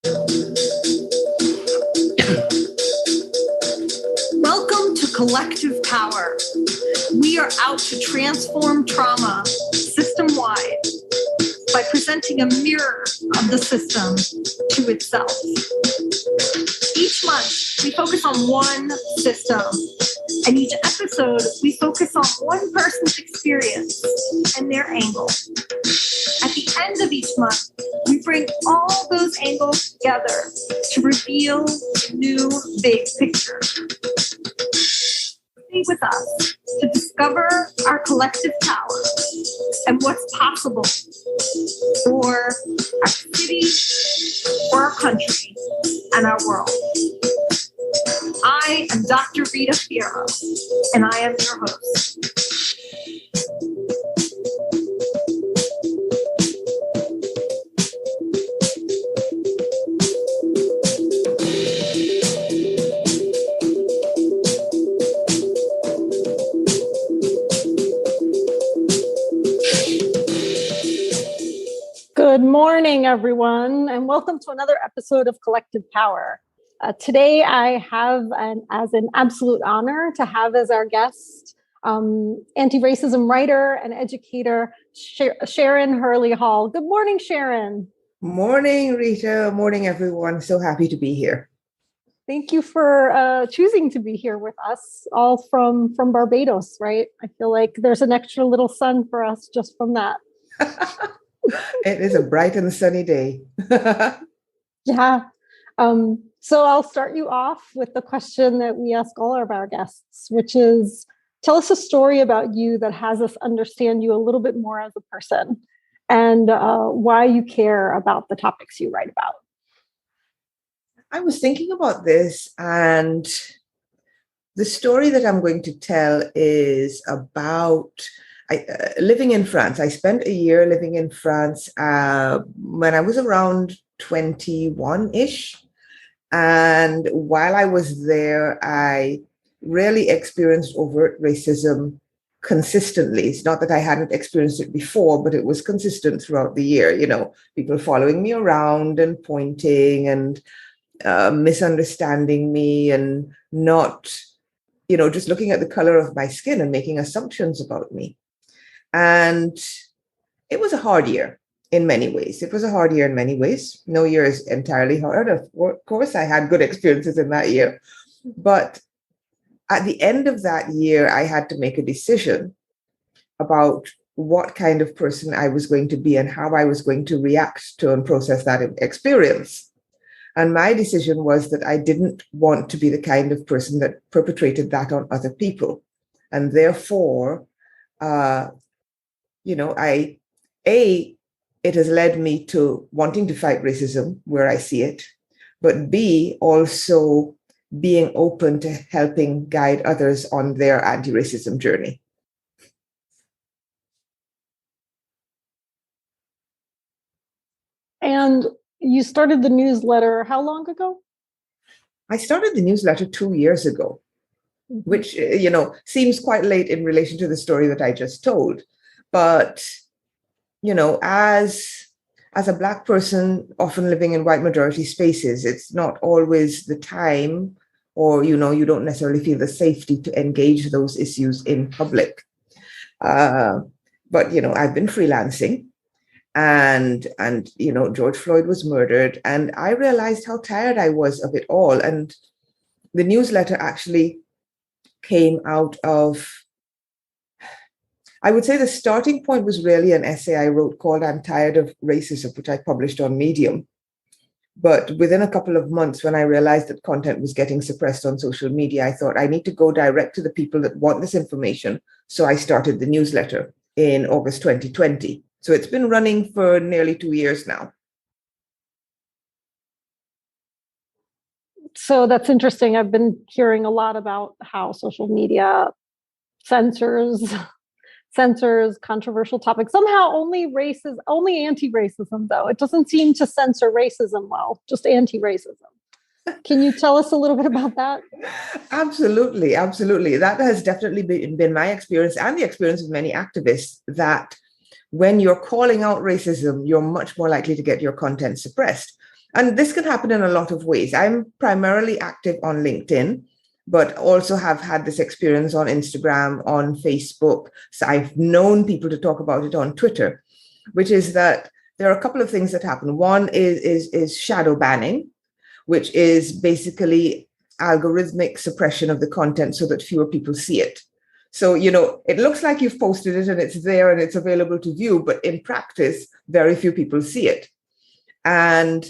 Welcome to Collective Power. We are out to transform trauma system-wide by presenting a mirror of the system to itself. Each month, we focus on one system, and each episode, we focus on one person's experience and their angle. At the end of each month, we bring all those angles together to reveal a new big picture. Stay with us to discover our collective power and what's possible for our city, for our country, and our world. I am Dr. Rita Fierro, and I am your host. Good morning, everyone, and welcome to another episode of Collective Power. Today, I have as an absolute honor to have as our guest anti-racism writer and educator, Sharon Hall. Good morning, Sharon. Morning, Rita. Morning, everyone. So happy to be here. Thank you for choosing to be here with us, all from Barbados, right? I feel like there's an extra little sun for us just from that. It is a bright and sunny day. Yeah. So I'll start you off with the question that we ask all of our guests, which is, tell us a story about you that has us understand you a little bit more as a person and why you care about the topics you write about. I was thinking about this, and the story that I'm going to tell is about living in France. I spent a year living in France when I was around 21-ish. And while I was there, I really experienced overt racism consistently. It's not that I hadn't experienced it before, but it was consistent throughout the year. You know, people following me around and pointing and misunderstanding me and not, just looking at the color of my skin and making assumptions about me. And it was a hard year in many ways. No year is entirely hard. Of course, I had good experiences in that year. But at the end of that year, I had to make a decision about what kind of person I was going to be and how I was going to react to and process that experience. And my decision was that I didn't want to be the kind of person that perpetrated that on other people. And therefore, it has led me to wanting to fight racism where I see it, but B, also being open to helping guide others on their anti-racism journey. And you started the newsletter how long ago? I started the newsletter 2 years ago, which, seems quite late in relation to the story that I just told. But, as a Black person, often living in white majority spaces, it's not always the time or, you don't necessarily feel the safety to engage those issues in public. But, I've been freelancing and George Floyd was murdered, and I realized how tired I was of it all. And the newsletter actually came out of, I would say the starting point was really an essay I wrote called I'm Tired of Racism, which I published on Medium. But within a couple of months, when I realized that content was getting suppressed on social media, I thought I need to go direct to the people that want this information. So I started the newsletter in August 2020. So it's been running for nearly 2 years now. So that's interesting. I've been hearing a lot about how social media censors controversial topics. Somehow only anti-racism, though. It doesn't seem to censor racism well, just anti-racism. Can you tell us a little bit about that? Absolutely. That has definitely been my experience and the experience of many activists, that when you're calling out racism, you're much more likely to get your content suppressed. And this can happen in a lot of ways. I'm primarily active on LinkedIn, but also have had this experience on Instagram, on Facebook. So I've known people to talk about it on Twitter, which is that there are a couple of things that happen. One is shadow banning, which is basically algorithmic suppression of the content so that fewer people see it. So, it looks like you've posted it and it's there and it's available to view, but in practice, very few people see it. And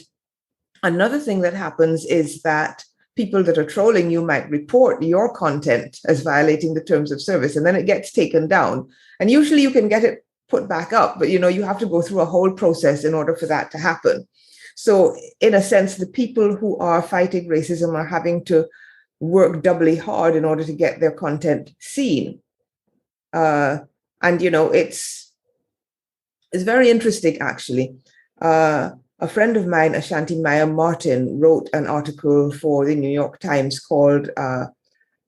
another thing that happens is that people that are trolling you might report your content as violating the terms of service, and then it gets taken down. And usually you can get it put back up, but you have to go through a whole process in order for that to happen. So in a sense, the people who are fighting racism are having to work doubly hard in order to get their content seen. And it's very interesting, actually. A friend of mine, Ashanti Maya Martin, wrote an article for the New York Times called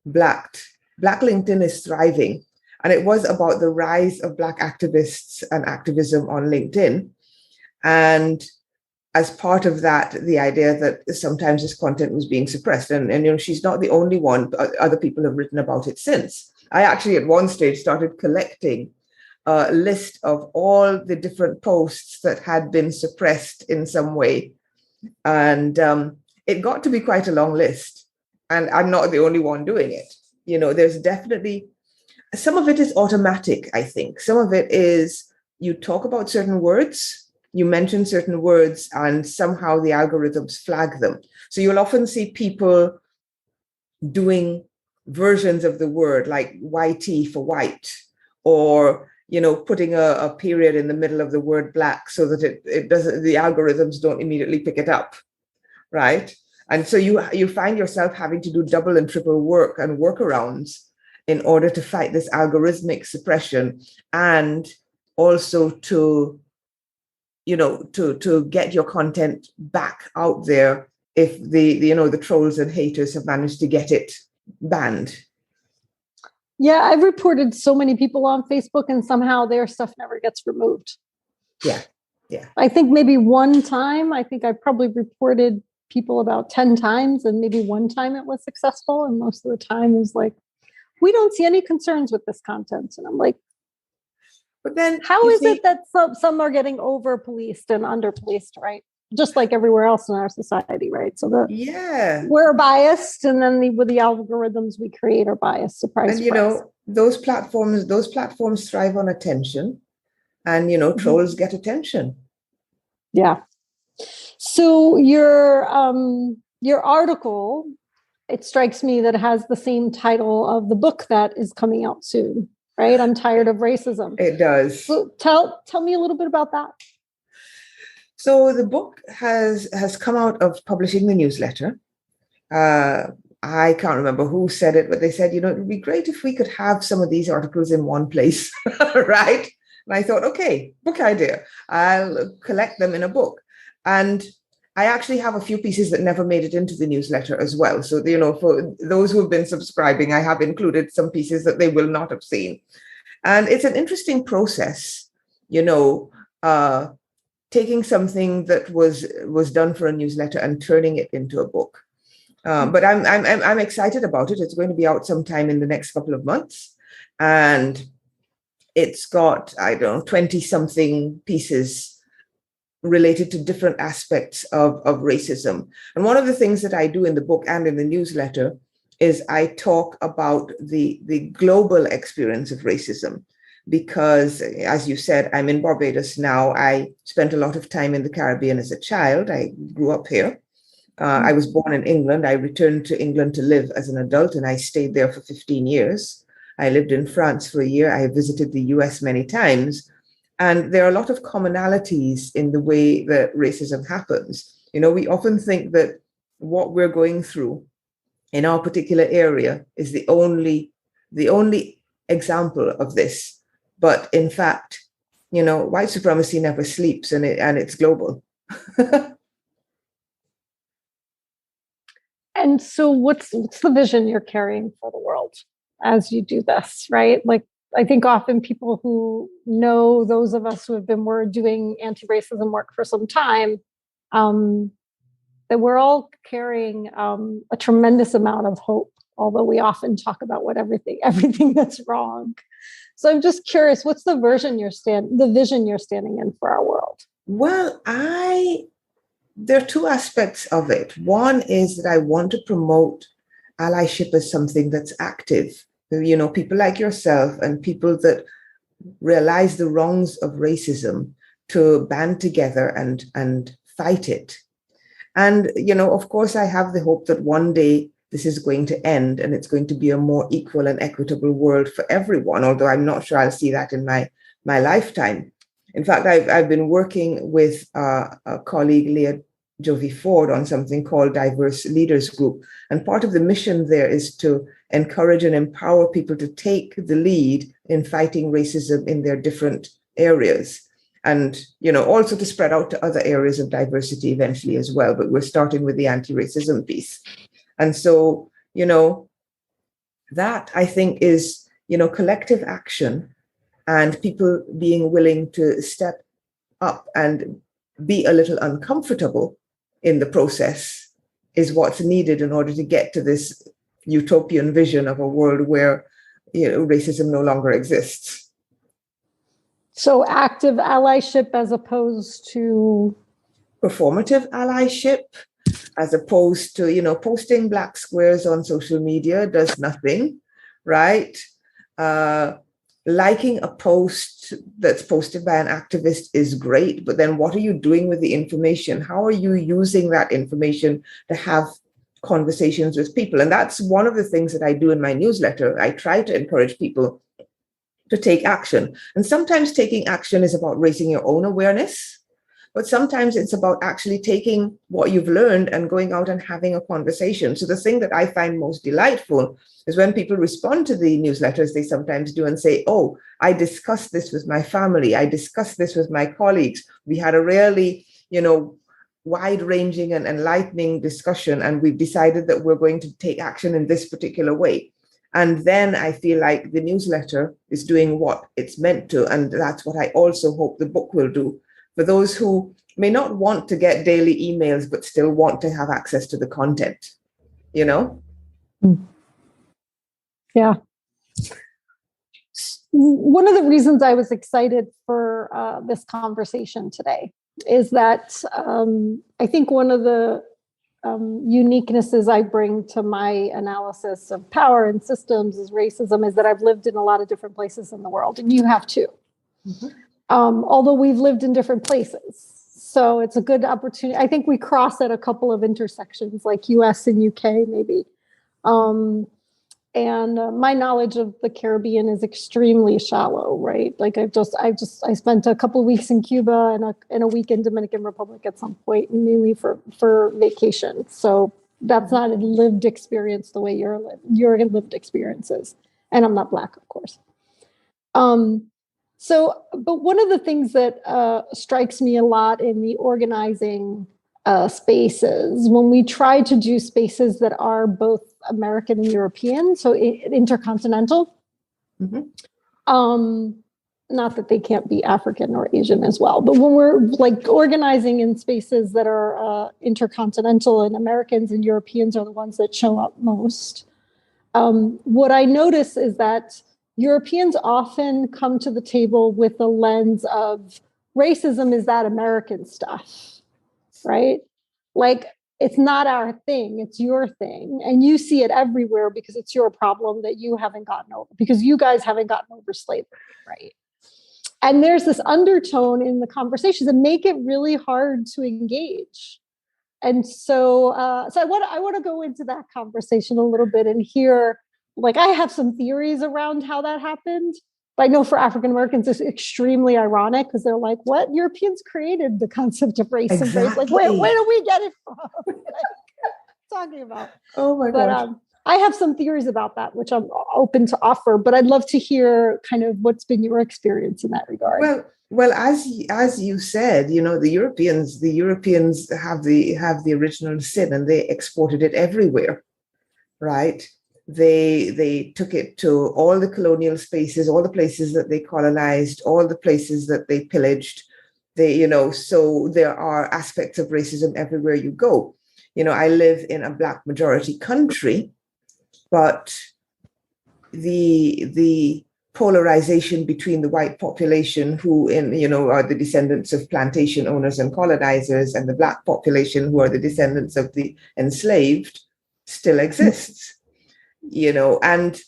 Black LinkedIn is Thriving. And it was about the rise of Black activists and activism on LinkedIn. And as part of that, the idea that sometimes this content was being suppressed. And she's not the only one. Other people have written about it since. I actually, at one stage, started collecting a list of all the different posts that had been suppressed in some way. And it got to be quite a long list. And I'm not the only one doing it. There's definitely, some of it is automatic, I think. Some of it is you talk about certain words, you mention certain words, and somehow the algorithms flag them. So you'll often see people doing versions of the word like YT for white, or putting a period in the middle of the word black so that it doesn't, the algorithms don't immediately pick it up, right? And so you find yourself having to do double and triple work and workarounds in order to fight this algorithmic suppression, and also to get your content back out there if the trolls and haters have managed to get it banned. Yeah, I've reported so many people on Facebook and somehow their stuff never gets removed. Yeah. I think maybe one time, I probably reported people about 10 times, and maybe one time it was successful. And most of the time it was like, we don't see any concerns with this content. And I'm like, but then how is it that some are getting over policed and under policed, right? Just like everywhere else in our society, right? So we're biased, and then with the algorithms we create are biased. Surprise! And those platforms thrive on attention, and trolls get attention. Yeah. So your article, it strikes me that it has the same title of the book that is coming out soon, right? I'm Tired of Racism. It does. So tell me a little bit about that. So the book has come out of publishing the newsletter. I can't remember who said it, but they said, it would be great if we could have some of these articles in one place, right? And I thought, okay, book idea. I'll collect them in a book. And I actually have a few pieces that never made it into the newsletter as well. So, for those who have been subscribing, I have included some pieces that they will not have seen. And it's an interesting process, taking something that was done for a newsletter and turning it into a book. But I'm excited about it. It's going to be out sometime in the next couple of months, and it's got 20-something pieces related to different aspects of racism. And one of the things that I do in the book and in the newsletter is I talk about the global experience of racism. Because, as you said, I'm in Barbados now. I spent a lot of time in the Caribbean as a child. I grew up here. I was born in England. I returned to England to live as an adult, and I stayed there for 15 years. I lived in France for a year. I visited the US many times. And there are a lot of commonalities in the way that racism happens. We often think that what we're going through in our particular area is the only example of this. But in fact, white supremacy never sleeps, and it's global. And so what's the vision you're carrying for the world as you do this, right? Like, I think often people who know, those of us who have been doing anti-racism work for some time, that we're all carrying a tremendous amount of hope, although we often talk about everything that's wrong. So I'm just curious, what's the vision you're standing in for our world? Well, there are two aspects of it. One is that I want to promote allyship as something that's active. People like yourself and people that realize the wrongs of racism to band together and fight it. And, of course, I have the hope that one day this is going to end and it's going to be a more equal and equitable world for everyone, although I'm not sure I'll see that in my lifetime. In fact, I've been working with a colleague, Leah Jovi Ford, on something called Diverse Leaders Group. And part of the mission there is to encourage and empower people to take the lead in fighting racism in their different areas. And, also to spread out to other areas of diversity eventually as well. But we're starting with the anti-racism piece. And so, that I think is, collective action and people being willing to step up and be a little uncomfortable in the process is what's needed in order to get to this utopian vision of a world where, racism no longer exists. So active allyship as opposed to performative allyship, as opposed to, posting black squares on social media does nothing, right? Liking a post that's posted by an activist is great, but then what are you doing with the information? How are you using that information to have conversations with people? And that's one of the things that I do in my newsletter. I try to encourage people to take action. And sometimes taking action is about raising your own awareness, but sometimes it's about actually taking what you've learned and going out and having a conversation. So the thing that I find most delightful is when people respond to the newsletters, they sometimes do and say, oh, I discussed this with my family. I discussed this with my colleagues. We had a really, wide-ranging and enlightening discussion, and we've decided that we're going to take action in this particular way. And then I feel like the newsletter is doing what it's meant to. And that's what I also hope the book will do for those who may not want to get daily emails, but still want to have access to the content, Yeah. One of the reasons I was excited for this conversation today is that I think one of the uniquenesses I bring to my analysis of power and systems is racism, is that I've lived in a lot of different places in the world, and you have too. Mm-hmm. Although we've lived in different places. So it's a good opportunity. I think we cross at a couple of intersections, like US and UK, maybe. And my knowledge of the Caribbean is extremely shallow, right? Like I spent a couple of weeks in Cuba and a week in Dominican Republic at some point, mainly for vacation. So that's not a lived experience the way your lived experience is. And I'm not Black, of course. But one of the things that strikes me a lot in the organizing spaces, when we try to do spaces that are both American and European, so intercontinental, mm-hmm. Not that they can't be African or Asian as well, but when we're like organizing in spaces that are intercontinental, and Americans and Europeans are the ones that show up most, what I notice is that Europeans often come to the table with the lens of racism is that American stuff, right? Like, it's not our thing, it's your thing. And you see it everywhere because it's your problem that you haven't gotten over, because you guys haven't gotten over slavery, right? And there's this undertone in the conversations that make it really hard to engage. And so I want to go into that conversation a little bit and hear, like, I have some theories around how that happened. But I know for African Americans, it's extremely ironic because they're like, what? Europeans created the concept of race exactly. and race. Like, where do we get it from? Talking about. Oh my gosh. I have some theories about that, which I'm open to offer, but I'd love to hear kind of what's been your experience in that regard. Well, as you said, the Europeans have the original sin, and they exported it everywhere, right? They took it to all the colonial spaces, all the places that they colonized, all the places that they pillaged. So there are aspects of racism everywhere you go. I live in a Black majority country, but the polarization between the white population who are the descendants of plantation owners and colonizers, and the Black population who are the descendants of the enslaved still exists. And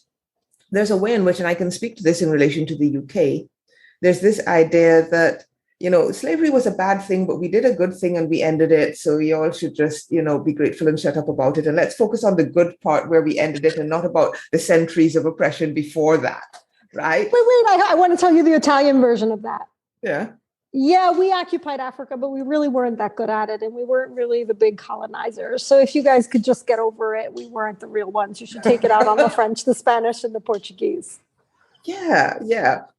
there's a way in which, and I can speak to this in relation to the UK, there's this idea that slavery was a bad thing, but we did a good thing and we ended it. So you all should just, be grateful and shut up about it. And let's focus on the good part where we ended it and not about the centuries of oppression before that, right? Wait, I want to tell you the Italian version of that. Yeah. Yeah, we occupied Africa, but we really weren't that good at it. And we weren't really the big colonizers. So if you guys could just get over it, we weren't the real ones. You should take it out on the French, the Spanish, and the Portuguese. Yeah.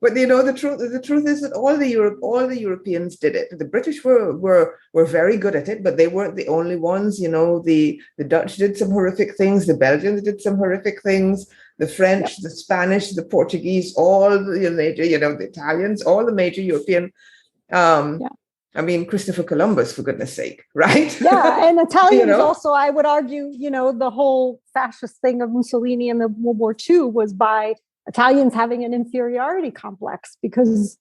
But the truth is that all the Europeans did it. The British were very good at it, but they weren't the only ones. The Dutch did some horrific things, the Belgians did some horrific things, the French, the Spanish, the Portuguese, all the major, the Italians, all the major European. I mean, Christopher Columbus, for goodness sake, right? Yeah, and Italians also, I would argue, the whole fascist thing of Mussolini in the World War II was by Italians having an inferiority complex, because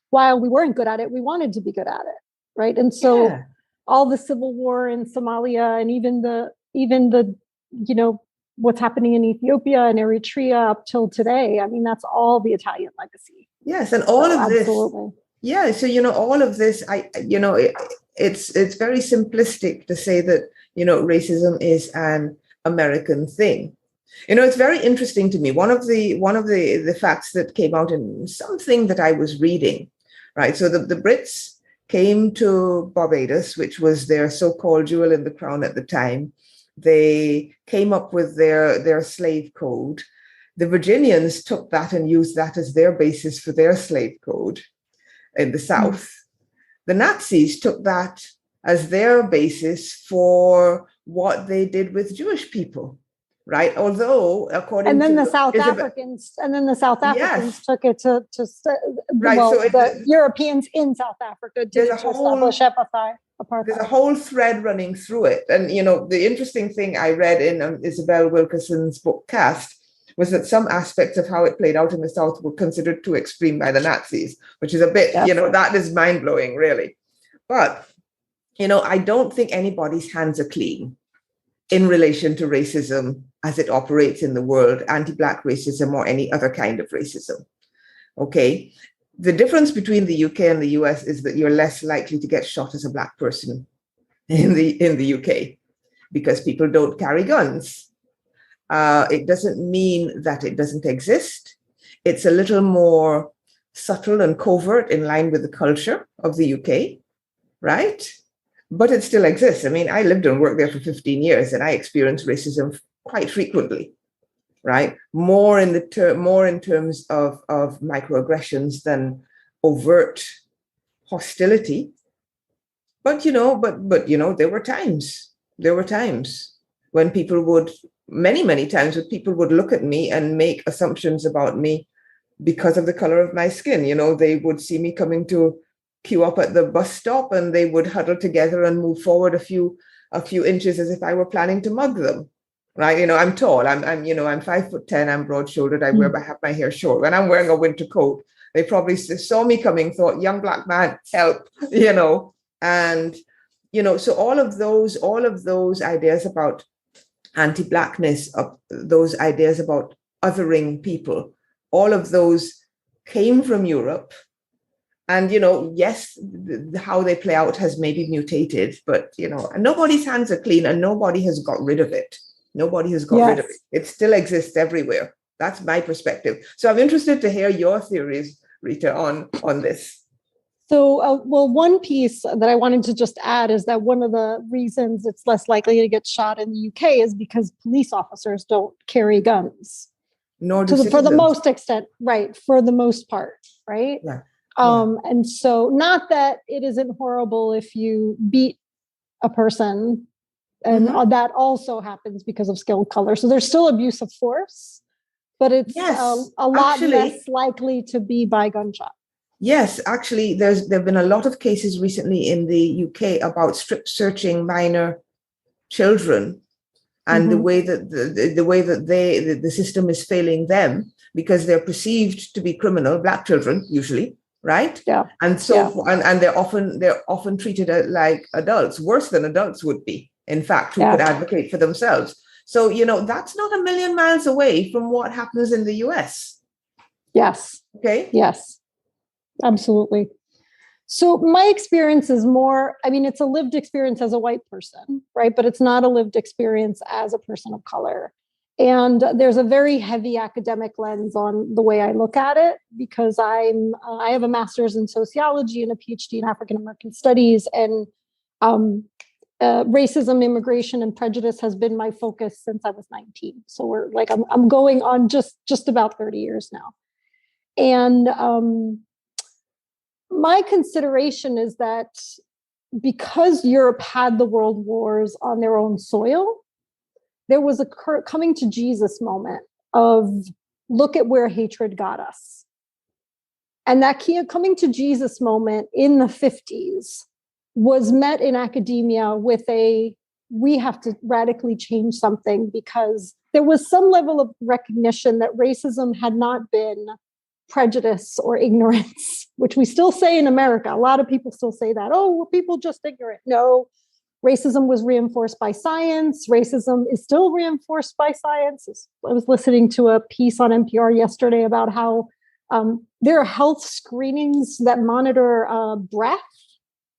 while we weren't good at it, we wanted to be good at it, right? And so all the civil war in Somalia, and even the what's happening in Ethiopia and Eritrea up till today, I mean, that's all the Italian legacy. Yes, and all of this. Absolutely. Yeah, so all of this, it's very simplistic to say that racism is an American thing. It's very interesting to me. One of the facts that came out in something that I was reading, right? So the Brits came to Barbados, which was their so-called jewel in the crown at the time. They came up with their slave code. The Virginians took that and used that as their basis for their slave code in the South. The Nazis took that as their basis for what they did with Jewish people, right? Although, according and then to the South Africans took it to right. Well, so the Europeans in South Africa did it to establish apartheid. There's a whole thread running through it, and the interesting thing I read in Isabel Wilkerson's book Caste was that some aspects of how it played out in the South were considered too extreme by the Nazis, which is a bit, that is mind-blowing, really. But, I don't think anybody's hands are clean in relation to racism as it operates in the world, anti-Black racism or any other kind of racism. Okay? The difference between the UK and the US is that you're less likely to get shot as a Black person in the UK because people don't carry guns. It doesn't mean that it doesn't exist. It's a little more subtle and covert in line with the culture of the UK, right? But it still exists. I mean, I lived and worked there for 15 years and I experienced racism quite frequently, right? More in terms of microaggressions than overt hostility. But there were times when people would, many times when people would look at me and make assumptions about me because of the color of my skin. They would see me coming to queue up at the bus stop and they would huddle together and move forward a few inches as if I were planning to mug them. Right? I'm tall. I'm 5'10". I'm broad-shouldered. I have my hair short. When I'm wearing a winter coat, they probably saw me coming, thought, young Black man, help, and so all of those ideas about anti-Blackness, those ideas about othering people, all of those came from Europe. And, yes, how they play out has maybe mutated, but, nobody's hands are clean and nobody has got rid of it. Nobody has got rid of it. It still exists everywhere. That's my perspective. So I'm interested to hear your theories, Rita, on this. So, one piece that I wanted to just add is that one of the reasons it's less likely to get shot in the UK is because police officers don't carry guns. Nor do for the most extent, right? For the most part, right? Yeah. And so, not that it isn't horrible if you beat a person, and that also happens because of skin color. So there's still abuse of force, but it's a lot less likely to be by gunshot. Yes, actually, there've been a lot of cases recently in the UK about strip searching minor children and the Mhm. way that the way that the system is failing them because they're perceived to be criminal, Black children usually, right? Yeah. And so Yeah. and they're often treated like adults, worse than adults would be, in fact, who Yeah. could advocate for themselves. So, that's not a million miles away from what happens in the US. Yes. Okay. Yes. Absolutely. So my experience is more, I mean, it's a lived experience as a white person, right? But it's not a lived experience as a person of color. And there's a very heavy academic lens on the way I look at it because I have a master's in sociology and a PhD in African American studies, and racism, immigration, and prejudice has been my focus since I was 19. So we're like I'm going on just about 30 years now, and my consideration is that because Europe had the world wars on their own soil, there was a coming to Jesus moment of look at where hatred got us. And that coming to Jesus moment in the 50s was met in academia with we have to radically change something, because there was some level of recognition that racism had not been prejudice or ignorance, which we still say in America. A lot of people still say that, oh, well, people just ignorant. No, racism was reinforced by science. Racism is still reinforced by science. I was listening to a piece on NPR yesterday about how there are health screenings that monitor breath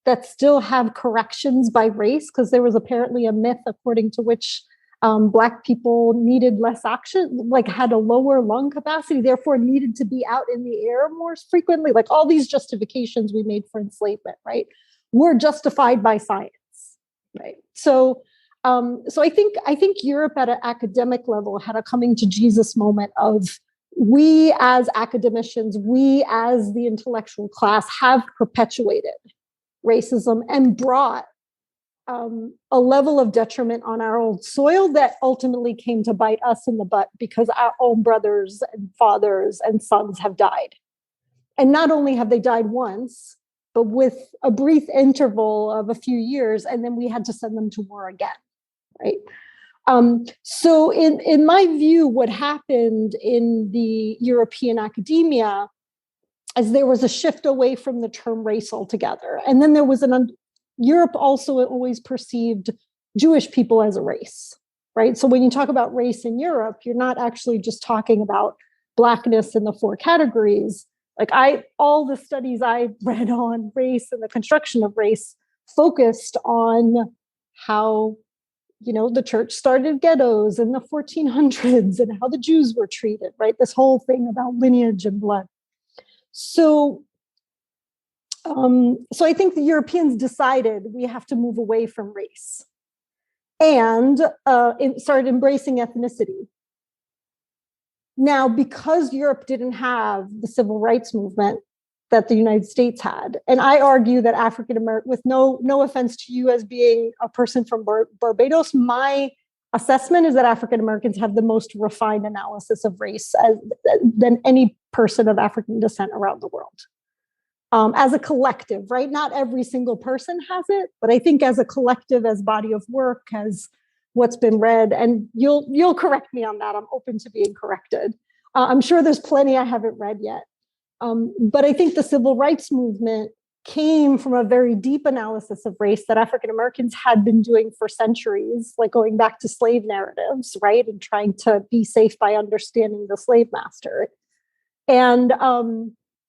that still have corrections by race, because there was apparently a myth according to which Black people needed less oxygen, like had a lower lung capacity, therefore needed to be out in the air more frequently. Like all these justifications we made for enslavement, right, were justified by science, right? So I think Europe at an academic level had a coming to Jesus moment of we as academicians, we as the intellectual class have perpetuated racism and brought a level of detriment on our old soil that ultimately came to bite us in the butt because our own brothers and fathers and sons have died. And not only have they died once, but with a brief interval of a few years, and then we had to send them to war again, right? So in my view, what happened in the European academia is there was a shift away from the term race altogether. And then there was Europe also always perceived Jewish people as a race, right? So when you talk about race in Europe, you're not actually just talking about Blackness in the 4 categories. Like all the studies I read on race and the construction of race focused on how, the church started ghettos in the 1400s and how the Jews were treated, right? This whole thing about lineage and blood. So I think the Europeans decided we have to move away from race and started embracing ethnicity. Now, because Europe didn't have the civil rights movement that the United States had, and I argue that African American, with no offense to you as being a person from Barbados, my assessment is that African Americans have the most refined analysis of race than any person of African descent around the world. As a collective, right? Not every single person has it, but I think as a collective, as body of work, as what's been read, and you'll correct me on that. I'm open to being corrected. I'm sure there's plenty I haven't read yet. But I think the civil rights movement came from a very deep analysis of race that African Americans had been doing for centuries, like going back to slave narratives, right? And trying to be safe by understanding the slave master. And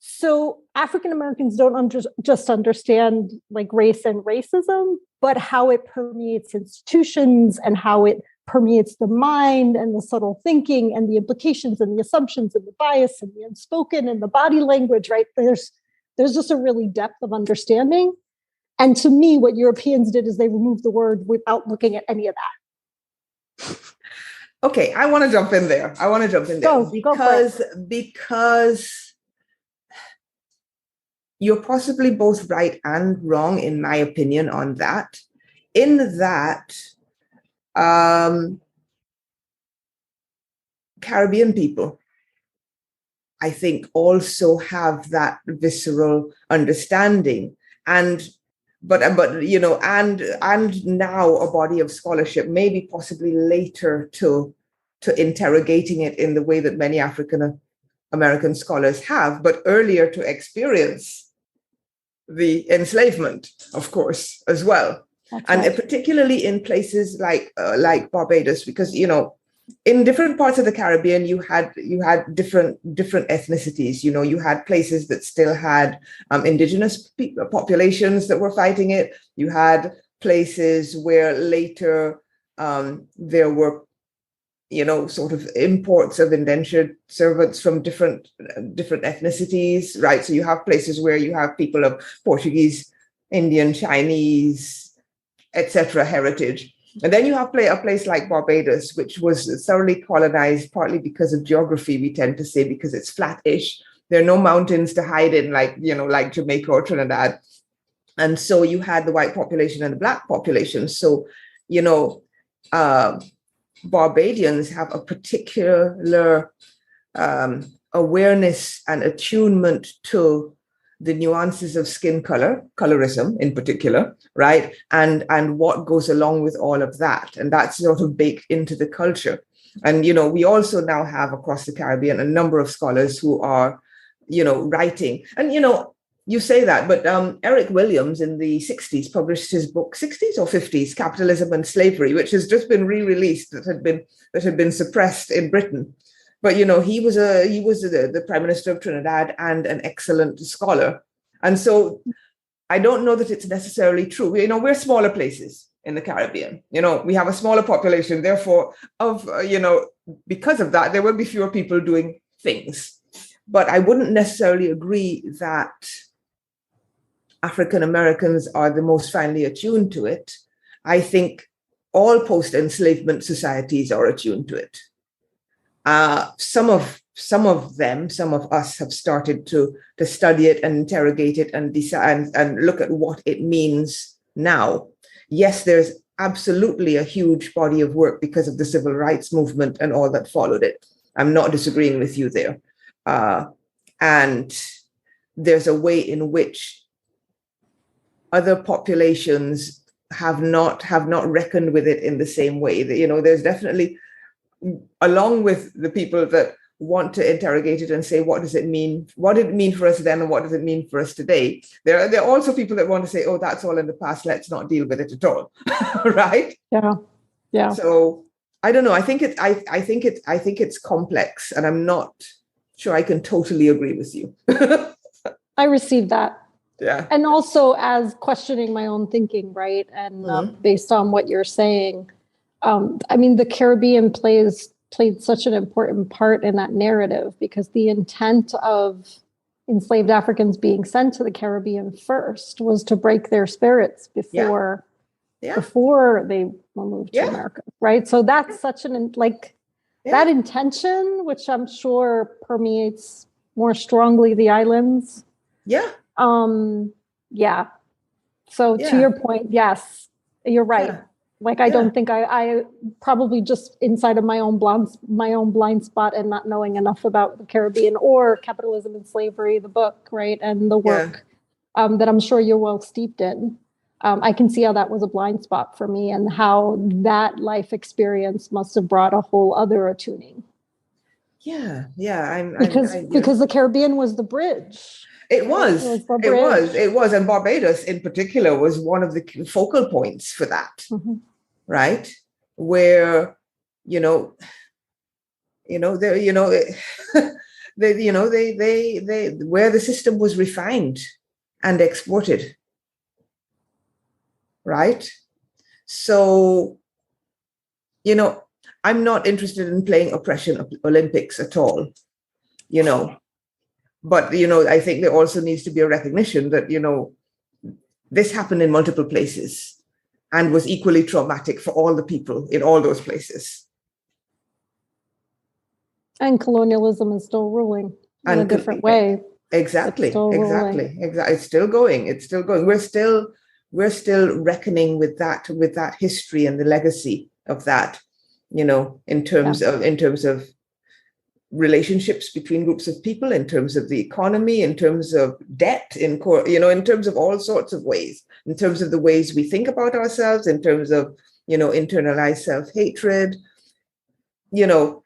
so African Americans don't just understand like race and racism, but how it permeates institutions and how it permeates the mind and the subtle thinking and the implications and the assumptions and the bias and the unspoken and the body language, right? There's just a really depth of understanding. And to me, what Europeans did is they removed the word without looking at any of that. Okay, I want to jump in there. Because you're possibly both right and wrong, in my opinion, on that. In that, Caribbean people, I think, also have that visceral understanding. And but you know, and now a body of scholarship, maybe possibly later to interrogating it in the way that many African American scholars have, but earlier to experience the enslavement, of course, as well. That's and right. particularly in places like Barbados, because you know, in different parts of the Caribbean, you had different ethnicities. You know, you had places that still had indigenous populations that were fighting it. You had places where later there were, you know, sort of imports of indentured servants from different ethnicities, right? So you have places where you have people of Portuguese, Indian, Chinese, etc. heritage. And then you have a place like Barbados, which was thoroughly colonized, partly because of geography, we tend to say, because it's flat-ish. There are no mountains to hide in, like, you know, like Jamaica or Trinidad. And so you had the white population and the Black population. So, you know, Barbadians have a particular awareness and attunement to the nuances of skin color, colorism in particular, right? And what goes along with all of that. And that's sort of baked into the culture. And, you know, we also now have across the Caribbean a number of scholars who are, you know, writing. And, you know, you say that, but Eric Williams in the 60s published his book, 60s or 50s, Capitalism and Slavery, which has just been re-released, that had been suppressed in Britain. But you know, he was the Prime Minister of Trinidad and an excellent scholar. And so I don't know that it's necessarily true. You know, we're smaller places in the Caribbean. You know, we have a smaller population, therefore, you know, because of that, there will be fewer people doing things. But I wouldn't necessarily agree that African Americans are the most finely attuned to it. I think all post-enslavement societies are attuned to it. Some of us have started to study it and interrogate it and decide and look at what it means now. Yes, there's absolutely a huge body of work because of the civil rights movement and all that followed it. I'm not disagreeing with you there. And there's a way in which other populations have not reckoned with it in the same way. You know, there's definitely, along with the people that want to interrogate it and say, what does it mean? What did it mean for us then, and what does it mean for us today? There are also people that want to say, oh, that's all in the past, let's not deal with it at all. Right? Yeah. So I don't know. I think it's complex, and I'm not sure I can totally agree with you. I received that. Yeah. And also as questioning my own thinking, right? And based on what you're saying, I mean, the Caribbean played such an important part in that narrative, because the intent of enslaved Africans being sent to the Caribbean first was to break their spirits before they were moved to America, right? So that's such that intention, which I'm sure permeates more strongly the islands. Yeah. So to your point, yes, you're right. Yeah. Like, I don't think I probably just inside of my own blind spot and not knowing enough about the Caribbean or Capitalism and Slavery, the book, right? And the work that I'm sure you're well steeped in. I can see how that was a blind spot for me, and how that life experience must have brought a whole other attuning. Yeah. Because the Caribbean was the bridge. It was. And Barbados in particular was one of the focal points for that, right? Where, where the system was refined and exported, right? So, I'm not interested in playing oppression Olympics at all, But, I think there also needs to be a recognition that, this happened in multiple places and was equally traumatic for all the people in all those places. And colonialism is still ruling in a different way. Exactly. It's still going. We're still reckoning with that history and the legacy of that, in terms of relationships between groups of people, in terms of the economy, in terms of debt, in terms of all sorts of ways, in terms of the ways we think about ourselves, in terms of, internalized self-hatred,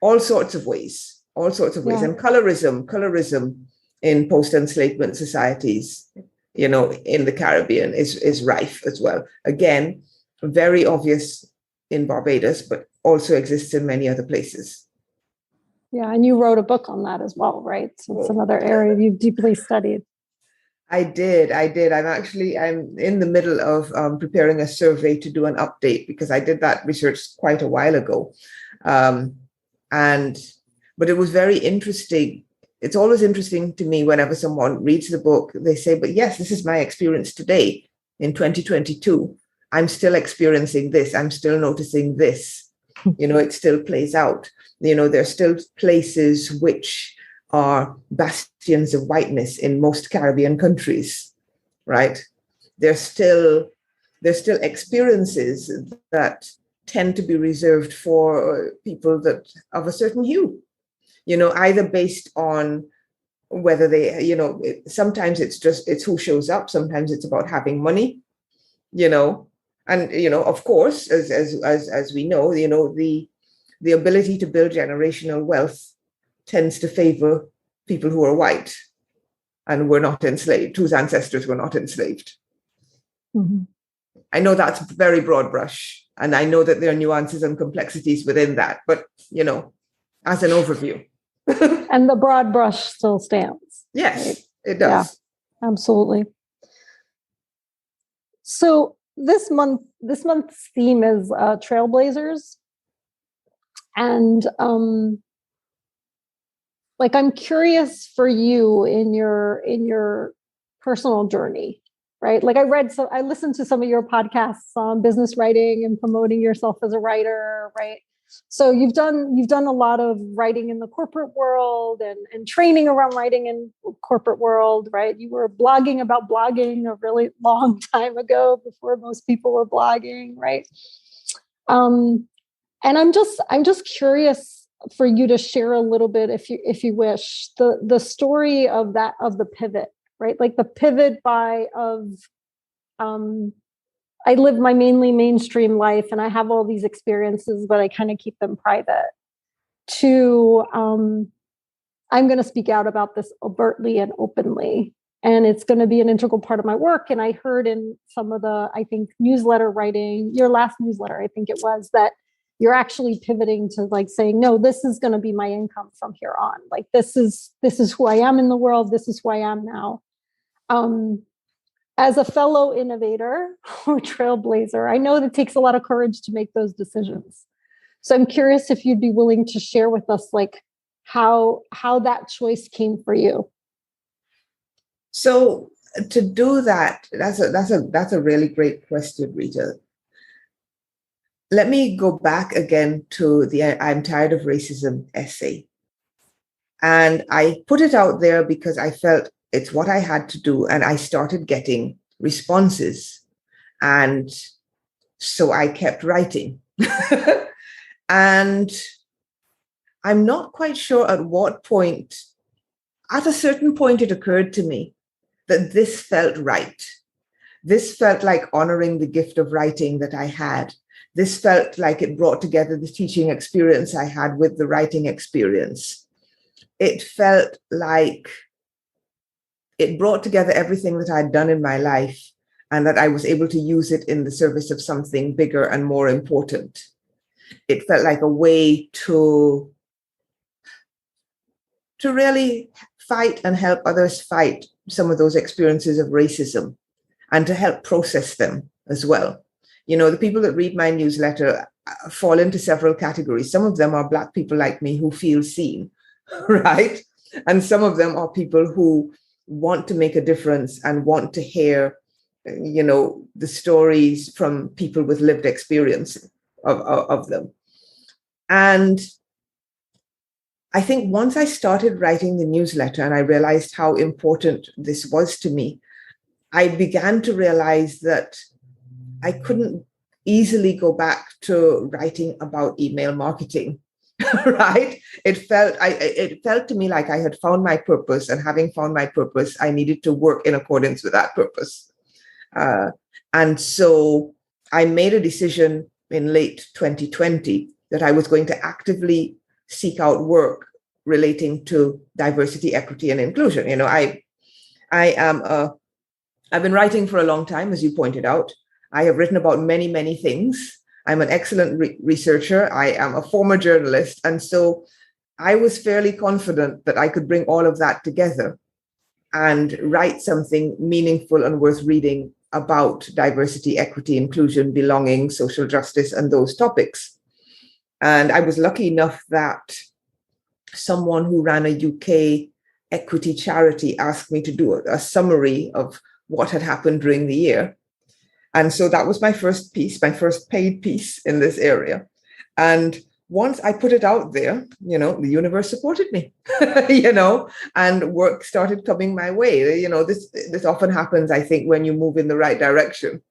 all sorts of ways. Yeah. And colorism in post-enslavement societies, in the Caribbean is rife as well. Again, very obvious in Barbados, but also exists in many other places. Yeah, and you wrote a book on that as well, right? So it's another area you've deeply studied. I did. I'm in the middle of preparing a survey to do an update, because I did that research quite a while ago. But it was very interesting. It's always interesting to me whenever someone reads the book, they say, but yes, this is my experience today in 2022. I'm still experiencing this. I'm still noticing this. It still plays out. There's still places which are bastions of whiteness in most Caribbean countries, right? There's still experiences that tend to be reserved for people that of a certain hue, either based on whether they, sometimes it's who shows up, sometimes it's about having money, and, of course, as we know, the ability to build generational wealth tends to favor people who are white and were not enslaved, whose ancestors were not enslaved. Mm-hmm. I know that's a very broad brush, and I know that there are nuances and complexities within that, but, as an overview. And the broad brush still stands. Yes, right? It does. Yeah, absolutely. So this month's theme is trailblazers. And I'm curious for you in your personal journey, right? I listened to some of your podcasts on business writing and promoting yourself as a writer, right? So you've done a lot of writing in the corporate world and training around writing in corporate world, right? You were blogging about blogging a really long time ago, before most people were blogging, right? And I'm just curious for you to share a little bit, if you wish, the story of the pivot, right? Like the pivot I live my mainly mainstream life and I have all these experiences, but I kind of keep them private, to I'm going to speak out about this overtly and openly. And it's going to be an integral part of my work. And I heard in some of the, I think, newsletter writing, your last newsletter, I think it was, that you're actually pivoting to saying, no, this is going to be my income from here on. This is who I am in the world. This is who I am now. As a fellow innovator or trailblazer, I know that it takes a lot of courage to make those decisions. So I'm curious if you'd be willing to share with us how that choice came for you. So to do that, that's a really great question, Rita. Let me go back again to the I'm Tired of Racism essay. And I put it out there because I felt it's what I had to do. And I started getting responses. And so I kept writing. And I'm not quite sure at a certain point, it occurred to me that this felt right. This felt like honoring the gift of writing that I had. This felt like it brought together the teaching experience I had with the writing experience. It felt like it brought together everything that I'd done in my life, and that I was able to use it in the service of something bigger and more important. It felt like a way to really fight and help others fight some of those experiences of racism, and to help process them as well. The people that read my newsletter fall into several categories. Some of them are Black people like me who feel seen, right? And some of them are people who want to make a difference and want to hear, the stories from people with lived experience of them. And I think once I started writing the newsletter and I realized how important this was to me, I began to realize that I couldn't easily go back to writing about email marketing right? It felt to me like I had found my purpose, and having found my purpose, I needed to work in accordance with that purpose. And so I made a decision in late 2020 that I was going to actively seek out work relating to diversity, equity, and inclusion. I've been writing for a long time, as you pointed out. I have written about many, many things. I'm an excellent researcher. I am a former journalist. And so I was fairly confident that I could bring all of that together and write something meaningful and worth reading about diversity, equity, inclusion, belonging, social justice, and those topics. And I was lucky enough that someone who ran a UK equity charity asked me to do a summary of what had happened during the year. And so that was my first piece, my first paid piece in this area. And once I put it out there, the universe supported me, and work started coming my way. This often happens, I think, when you move in the right direction,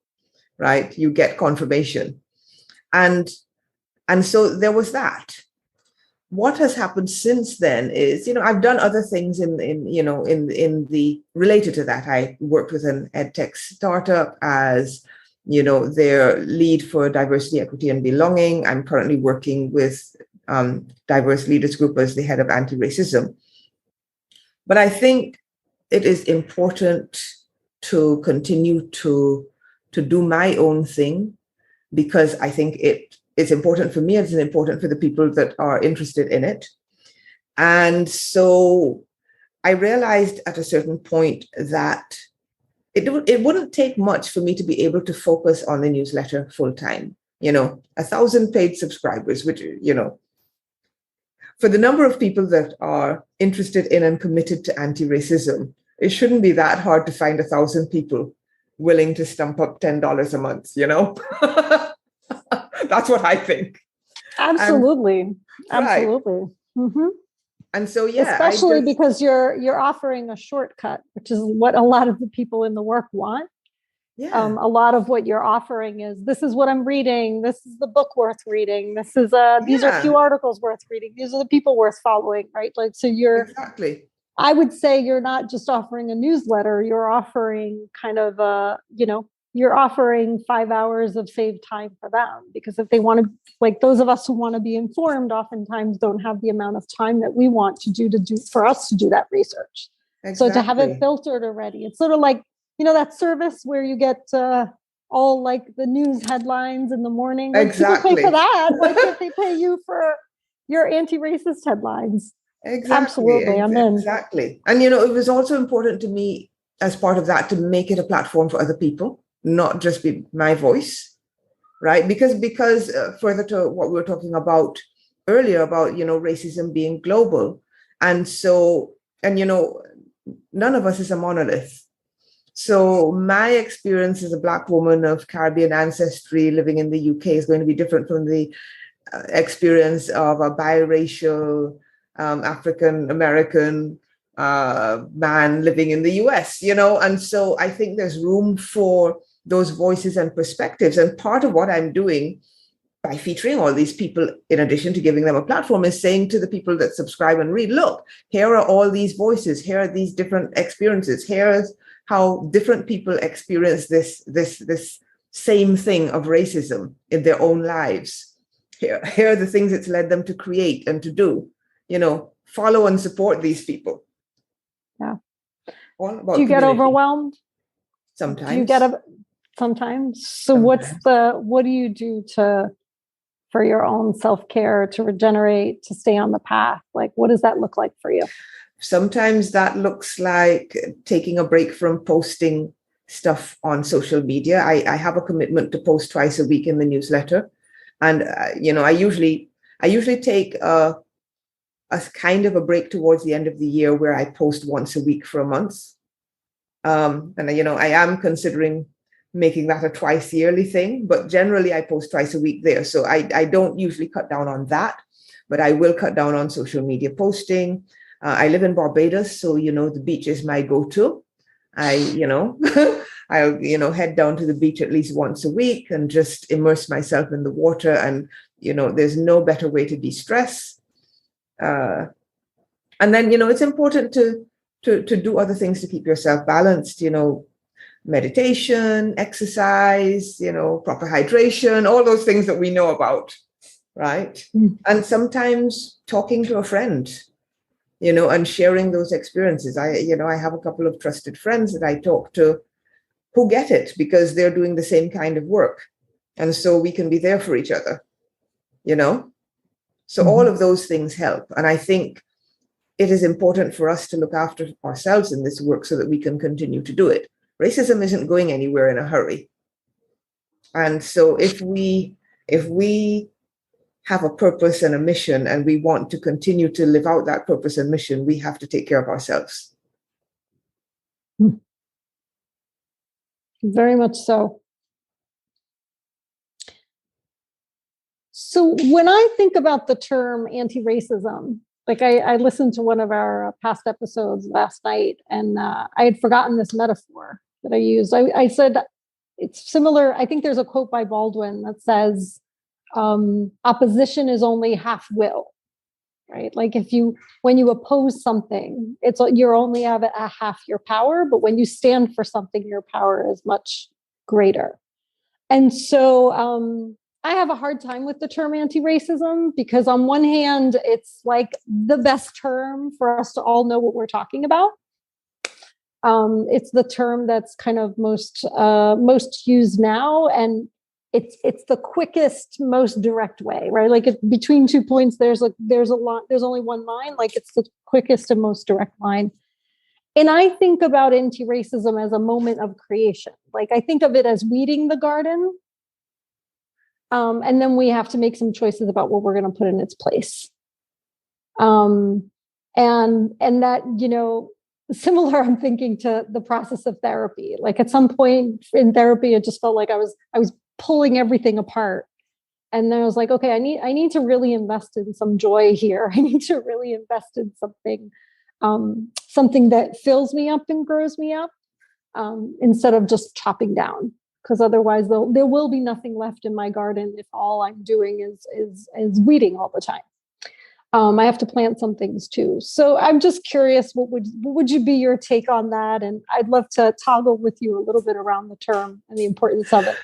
right? You get confirmation. And so there was that. What has happened since then is, I've done other things in the related to that. I worked with an edtech startup as, their lead for diversity, equity, and belonging. I'm currently working with Diverse Leaders Group as the head of anti-racism. But I think it is important to continue to do my own thing, because I think it's important for me, it's important for the people that are interested in it. And so I realized at a certain point that it wouldn't take much for me to be able to focus on the newsletter full time. 1,000 paid subscribers, which, for the number of people that are interested in and committed to anti-racism, it shouldn't be that hard to find 1,000 people willing to stump up $10 a month, That's what I think. Absolutely. Absolutely. Right. Mm-hmm. And so, yeah. Especially because you're offering a shortcut, which is what a lot of the people in the work want. Yeah. A lot of what you're offering is, this is what I'm reading. This is the book worth reading. This is these are a few articles worth reading. These are the people worth following, right? Like, so exactly. I would say you're not just offering a newsletter, you're offering kind of you're offering 5 hours of saved time for them, because if they want to, like those of us who want to be informed, oftentimes don't have the amount of time that we want to do for us to do that research. Exactly. So to have it filtered already, it's sort of like, that service where you get all like the news headlines in the morning. Like, exactly. People pay for that. Why can't they pay you for your anti-racist headlines? Exactly. Absolutely. I'm in. Exactly. And, it was also important to me as part of that to make it a platform for other people, not just be my voice, right? Because further to what we were talking about earlier about, racism being global. And so, none of us is a monolith. So my experience as a Black woman of Caribbean ancestry living in the UK is going to be different from the experience of a biracial African American man living in the US, and so I think there's room for those voices and perspectives. And part of what I'm doing by featuring all these people, in addition to giving them a platform, is saying to the people that subscribe and read, look, here are all these voices, here are these different experiences, here's how different people experience this same thing of racism in their own lives. Here are the things it's led them to create and to do. Follow and support these people. Yeah. Do you get overwhelmed? Sometimes. Do you get sometimes? So sometimes. What do you do for your own self-care, to regenerate, to stay on the path? Like, what does that look like for you? Sometimes that looks like taking a break from posting stuff on social media. I have a commitment to post twice a week in the newsletter. And, I usually take a kind of a break towards the end of the year where I post once a week for a month. And, I am considering making that a twice yearly thing, but generally I post twice a week there. So I don't usually cut down on that, but I will cut down on social media posting. I live in Barbados, so, the beach is my go-to. I'll, head down to the beach at least once a week and just immerse myself in the water and, there's no better way to de-stress. And then, it's important to do other things to keep yourself balanced, meditation, exercise, proper hydration, all those things that we know about, right? And sometimes talking to a friend, and sharing those experiences. I have a couple of trusted friends that I talk to who get it because they're doing the same kind of work. And so we can be there for each other, So all of those things help. And I think it is important for us to look after ourselves in this work so that we can continue to do it. Racism isn't going anywhere in a hurry. And so if we have a purpose and a mission and we want to continue to live out that purpose and mission, we have to take care of ourselves. Very much so. So when I think about the term anti-racism, like I listened to one of our past episodes last night, and I had forgotten this metaphor that I used. I said it's similar. I think there's a quote by Baldwin that says, opposition is only half will, right? Like when you oppose something, you're only have a half your power, but when you stand for something, your power is much greater. And so I have a hard time with the term anti-racism because on one hand, it's like the best term for us to all know what we're talking about. It's the term that's kind of most used now, and it's the quickest, most direct way, right? Like between 2 points, there's only one line. Like it's the quickest and most direct line. And I think about anti-racism as a moment of creation. Like I think of it as weeding the garden. And then we have to make some choices about what we're going to put in its place. And that, similar, I'm thinking to the process of therapy. Like at some point in therapy, it just felt like I was pulling everything apart. And then I was like, okay, I need to really invest in some joy here. I need to really invest in something that fills me up and grows me up, instead of just chopping down. Because otherwise there will be nothing left in my garden if all I'm doing is weeding all the time. I have to plant some things too. So I'm just curious, what would you be your take on that? And I'd love to toggle with you a little bit around the term and the importance of it.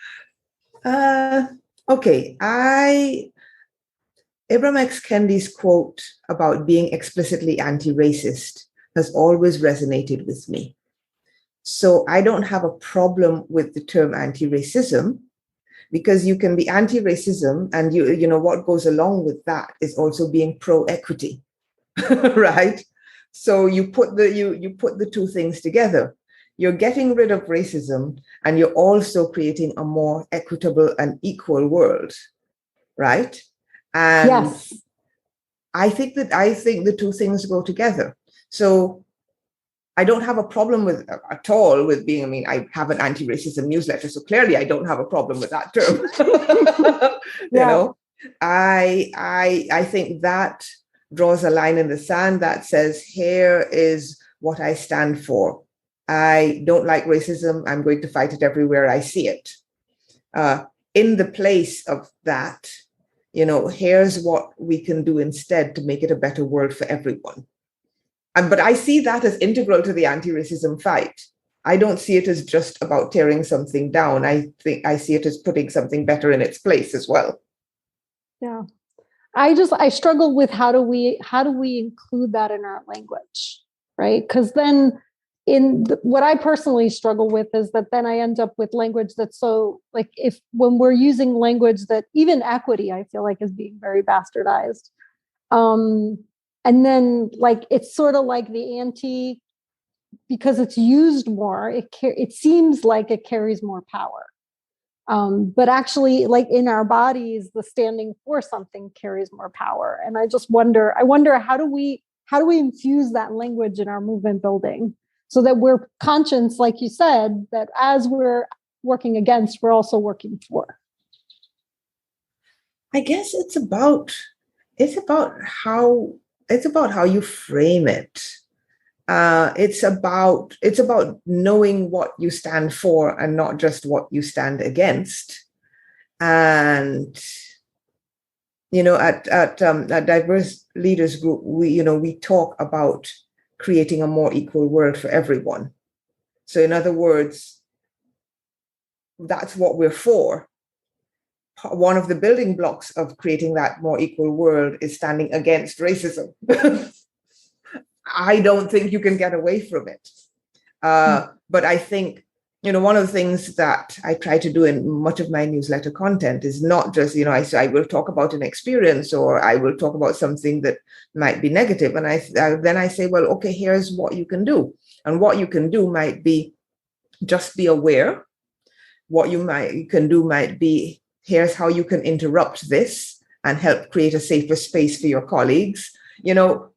Okay. Ibram X. Kendi's quote about being explicitly anti-racist has always resonated with me. So I don't have a problem with the term anti-racism, because you can be anti-racism and what goes along with that is also being pro-equity, right? So you put the two things together. You're getting rid of racism and you're also creating a more equitable and equal world, right? And yes. I think the two things go together. So I don't have a problem at all with being, I have an anti-racism newsletter, so clearly I don't have a problem with that term. I think that draws a line in the sand that says, here is what I stand for. I don't like racism. I'm going to fight it everywhere I see it. In the place of that, here's what we can do instead to make it a better world for everyone. But I see that as integral to the anti-racism fight. I don't see it as just about tearing something down. I see it as putting something better in its place as well. Yeah. I struggle with how do we include that in our language, right? Because then what I personally struggle with is that then I end up with language that's so, like, when we're using language that even equity, I feel like, is being very bastardized. And then, like, it's sort of like the anti, because it's used more, it seems like it carries more power. But actually, like, in our bodies, the standing for something carries more power. And I wonder how do we infuse that language in our movement building so that we're conscious, like you said, that as we're working against, we're also working for. I guess it's about how you frame it. It's about knowing what you stand for and not just what you stand against. And At Diverse Leaders Group, we talk about creating a more equal world for everyone. So in other words, that's what we're for. One of the building blocks of creating that more equal world is standing against racism. I don't think you can get away from it. But I think, one of the things that I try to do in much of my newsletter content is not just, I will talk about an experience, or I will talk about something that might be negative. And then I say, well, okay, here's what you can do. And what you can do might be just be aware. What you can do might be, here's how you can interrupt this and help create a safer space for your colleagues.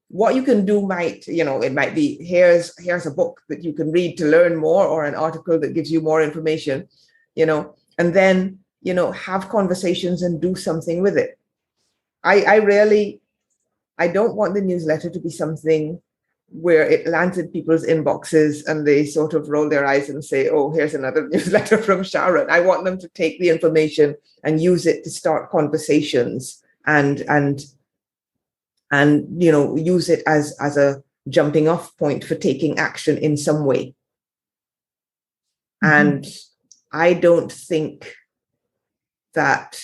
What you can do might, it might be, here's a book that you can read to learn more, or an article that gives you more information, and then, have conversations and do something with it. I don't want the newsletter to be something where it lands in people's inboxes and they sort of roll their eyes and say, oh, here's another newsletter from Sharon. I want them to take the information and use it to start conversations and use it as a jumping off point for taking action in some way. Mm-hmm. And I don't think that,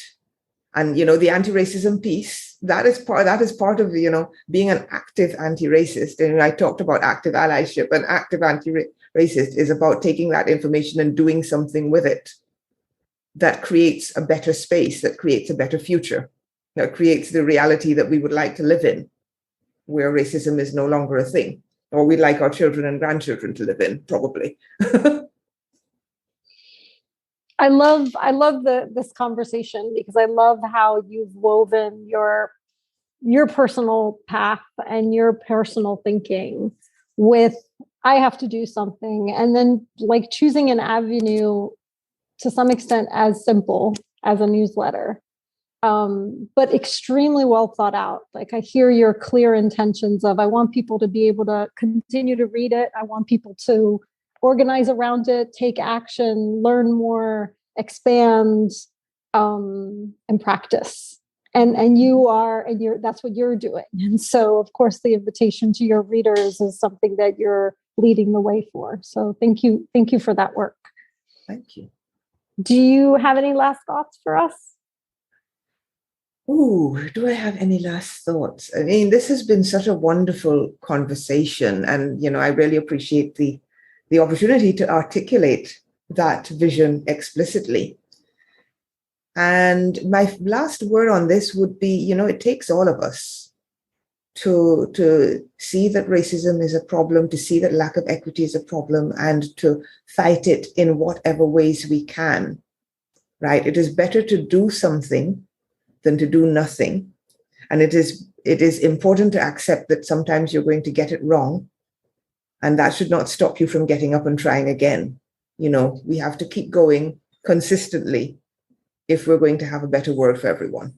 and the anti-racism piece, that is part of being an active anti-racist. And I talked about active allyship, and active anti-racist is about taking that information and doing something with it that creates a better space, that creates a better future, that creates the reality that we would like to live in, where racism is no longer a thing, or we'd like our children and grandchildren to live in, probably. I love this conversation, because I love how you've woven your personal path and your personal thinking with, I have to do something, and then like choosing an avenue to some extent as simple as a newsletter, but extremely well thought out. Like, I hear your clear intentions of, I want people to be able to continue to read it. I want people to organize around it, take action, learn more, expand, and practice. And that's what you're doing. And so, of course, the invitation to your readers is something that you're leading the way for. So thank you for that work. Thank you. Do you have any last thoughts for us? Ooh, do I have any last thoughts? I mean, this has been such a wonderful conversation, and I really appreciate the opportunity to articulate that vision explicitly. And my last word on this would be, it takes all of us to see that racism is a problem, to see that lack of equity is a problem, and to fight it in whatever ways we can, right? It is better to do something than to do nothing. And it is important to accept that sometimes you're going to get it wrong, and that should not stop you from getting up and trying again. We have to keep going consistently if we're going to have a better world for everyone.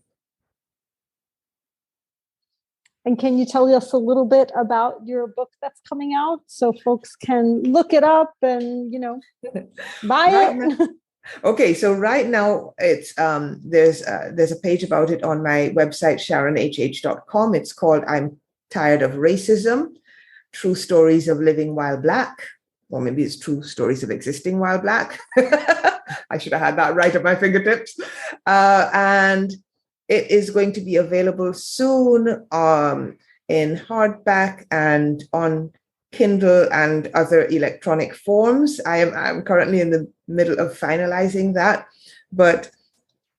And can you tell us a little bit about your book that's coming out, so folks can look it up and, buy it? Okay, so right now it's there's a page about it on my website, sharonhh.com. It's called I'm Tired of Racism, True Stories of Living While Black. Or maybe it's True Stories of Existing While Black. I should have had that right at my fingertips. And it is going to be available soon in hardback and on Kindle and other electronic forms. I'm currently in the middle of finalizing that, but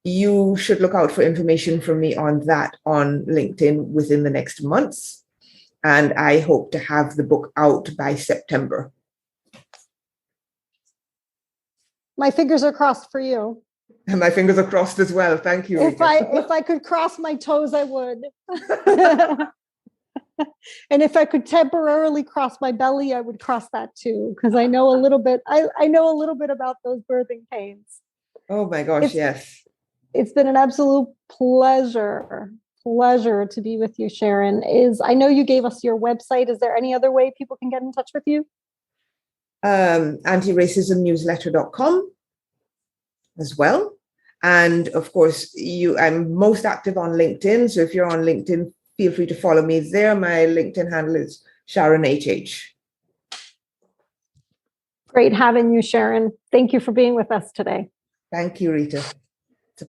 you should look out for information from me on that on LinkedIn within the next months. And I hope to have the book out by September. My fingers are crossed for you. And my fingers are crossed as well. Thank you. If I could cross my toes, I would. And if I could temporarily cross my belly, I would cross that too, because I know a little bit. I know a little bit about those birthing pains. Oh my gosh, yes. It's been an absolute pleasure to be with you, Sharon. I know you gave us your website. Is there any other way people can get in touch with you? Antiracismnewsletter.com as well. And of course, I'm most active on LinkedIn. So if you're on LinkedIn, feel free to follow me there. My LinkedIn handle is Sharon HH. Great having you, Sharon. Thank you for being with us today. Thank you, Rita.